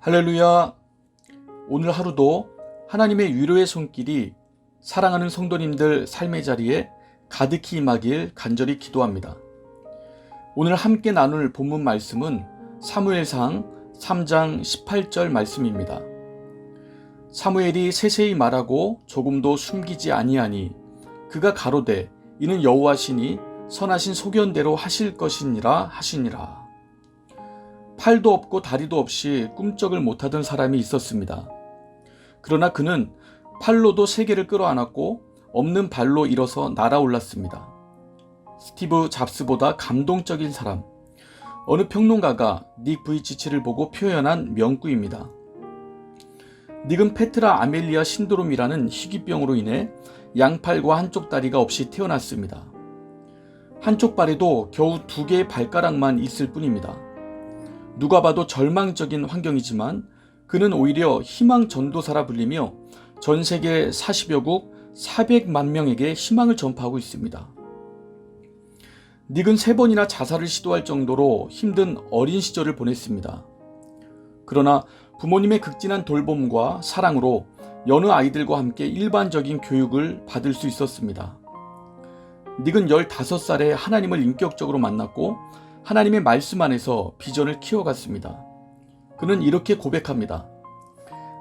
할렐루야. 오늘 하루도 하나님의 위로의 손길이 사랑하는 성도님들 삶의 자리에 가득히 임하길 간절히 기도합니다. 오늘 함께 나눌 본문 말씀은 사무엘상 3장 18절 말씀입니다. 사무엘이 세세히 말하고 조금도 숨기지 아니하니 그가 가로되 이는 여호와시니 선하신 소견대로 하실 것이니라 하시니라. 팔도 없고 다리도 없이 꿈쩍을 못하던 사람이 있었습니다. 그러나 그는 팔로도 세계를 끌어안았고 없는 발로 일어서 날아올랐습니다. 스티브 잡스보다 감동적인 사람, 어느 평론가가 닉 부이치치를 보고 표현한 명구입니다. 닉은 페트라 아멜리아 신드롬이라는 희귀병으로 인해 양팔과 한쪽 다리가 없이 태어났습니다. 한쪽 발에도 겨우 2개의 발가락만 있을 뿐입니다. 누가 봐도 절망적인 환경이지만 그는 오히려 희망 전도사라 불리며 전 세계 40여국 400만 명에게 희망을 전파하고 있습니다. 닉은 3번이나 자살을 시도할 정도로 힘든 어린 시절을 보냈습니다. 그러나 부모님의 극진한 돌봄과 사랑으로 여느 아이들과 함께 일반적인 교육을 받을 수 있었습니다. 닉은 15살에 하나님을 인격적으로 만났고 하나님의 말씀 안에서 비전을 키워갔습니다. 그는 이렇게 고백합니다.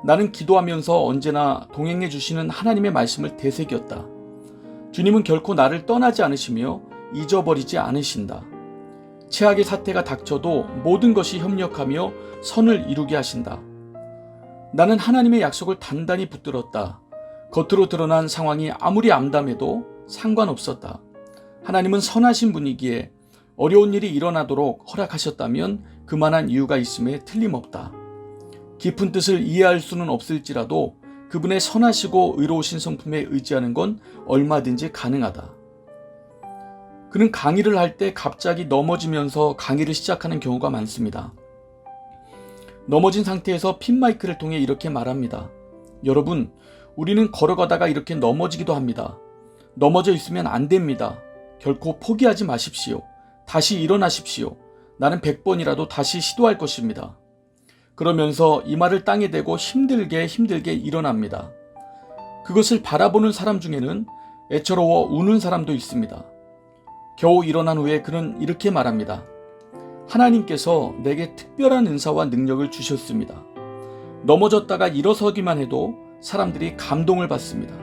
나는 기도하면서 언제나 동행해 주시는 하나님의 말씀을 되새겼다. 주님은 결코 나를 떠나지 않으시며 잊어버리지 않으신다. 최악의 사태가 닥쳐도 모든 것이 협력하며 선을 이루게 하신다. 나는 하나님의 약속을 단단히 붙들었다. 겉으로 드러난 상황이 아무리 암담해도 상관없었다. 하나님은 선하신 분이기에 어려운 일이 일어나도록 허락하셨다면 그만한 이유가 있음에 틀림없다. 깊은 뜻을 이해할 수는 없을지라도 그분의 선하시고 의로우신 성품에 의지하는 건 얼마든지 가능하다. 그는 강의를 할 때 갑자기 넘어지면서 강의를 시작하는 경우가 많습니다. 넘어진 상태에서 핀마이크를 통해 이렇게 말합니다. 여러분, 우리는 걸어가다가 이렇게 넘어지기도 합니다. 넘어져 있으면 안 됩니다. 결코 포기하지 마십시오. 다시 일어나십시오. 나는 100번이라도 다시 시도할 것입니다. 그러면서 이마를 땅에 대고 힘들게 일어납니다. 그것을 바라보는 사람 중에는 애처로워 우는 사람도 있습니다. 겨우 일어난 후에 그는 이렇게 말합니다. 하나님께서 내게 특별한 은사와 능력을 주셨습니다. 넘어졌다가 일어서기만 해도 사람들이 감동을 받습니다.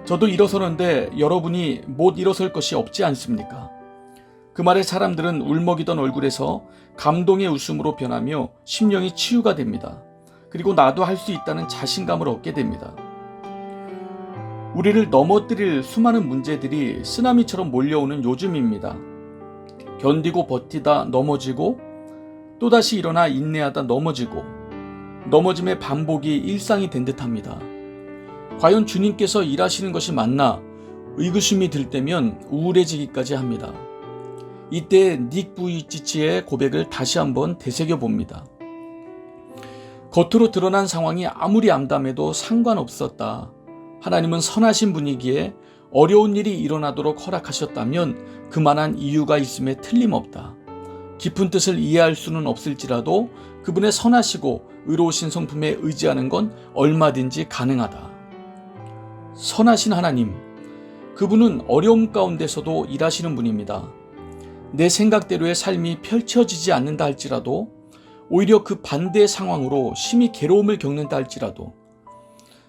저도 일어서는데 여러분이 못 일어설 것이 없지 않습니까? 그 말에 사람들은 울먹이던 얼굴에서 감동의 웃음으로 변하며 심령이 치유가 됩니다. 그리고 나도 할 수 있다는 자신감을 얻게 됩니다. 우리를 넘어뜨릴 수많은 문제들이 쓰나미처럼 몰려오는 요즘입니다. 견디고 버티다 넘어지고 또다시 일어나 인내하다 넘어지고 넘어짐의 반복이 일상이 된 듯합니다. 과연 주님께서 일하시는 것이 맞나 의구심이 들 때면 우울해지기까지 합니다. 이때 닉 부이치치의 고백을 다시 한번 되새겨봅니다. 겉으로 드러난 상황이 아무리 암담해도 상관없었다. 하나님은 선하신 분이기에 어려운 일이 일어나도록 허락하셨다면 그만한 이유가 있음에 틀림없다. 깊은 뜻을 이해할 수는 없을지라도 그분의 선하시고 의로우신 성품에 의지하는 건 얼마든지 가능하다. 선하신 하나님, 그분은 어려움 가운데서도 일하시는 분입니다. 내 생각대로의 삶이 펼쳐지지 않는다 할지라도 오히려 그 반대의 상황으로 심히 괴로움을 겪는다 할지라도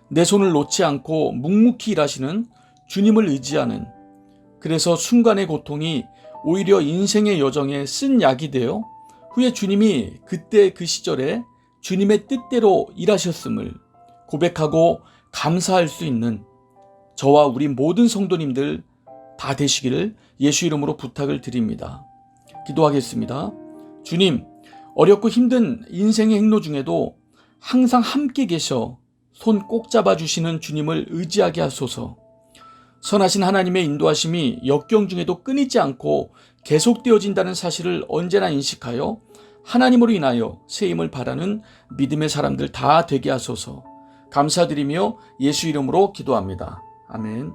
내 손을 놓지 않고 묵묵히 일하시는 주님을 의지하는, 그래서 순간의 고통이 오히려 인생의 여정에 쓴 약이 되어 후에 주님이 그때 그 시절에 주님의 뜻대로 일하셨음을 고백하고 감사할 수 있는 저와 우리 모든 성도님들 다 되시기를 예수 이름으로 부탁을 드립니다. 기도하겠습니다. 주님, 어렵고 힘든 인생의 행로 중에도 항상 함께 계셔 손 꼭 잡아주시는 주님을 의지하게 하소서. 선하신 하나님의 인도하심이 역경 중에도 끊이지 않고 계속되어진다는 사실을 언제나 인식하여 하나님으로 인하여 세임을 바라는 믿음의 사람들 다 되게 하소서. 감사드리며 예수 이름으로 기도합니다. 아멘.